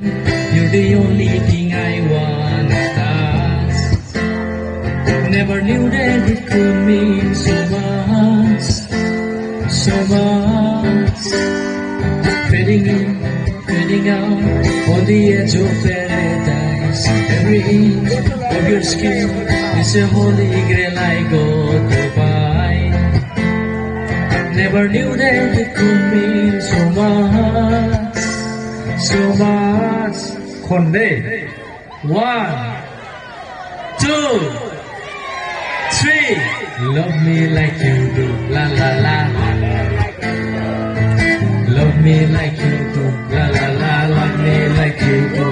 You're the only thing I wanna touch. Never knew that it could mean so much, so much. Fading in, fading out, on the edge of paradise. Every inch of your skin is a holy grail I go to find. Never knew that it could mean so much, so much. คนเด้ one two three love me like you do la la la love me like you do la la la love me like you do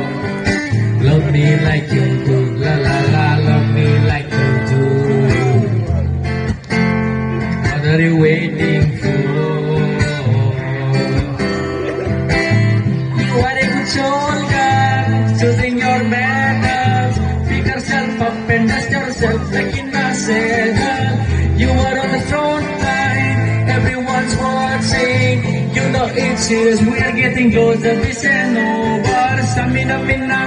love me like you do la la la love me like you do. What are you waiting for? You are a good soul girl, choosing your manners. Pick yourself up and dust yourself like in a girl. You are on the front line, everyone's watching. You know it's serious, we are getting closer. This ain't over. Samina mina,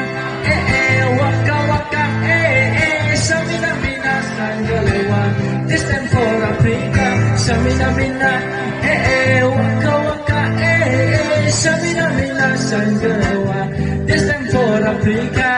eh eh, waka waka, eh eh. Samina mina, sangalewa. This time for Africa. Samina mina, eh eh, waka waka, eh eh. Samina mina, sangalewa. This time for Africa.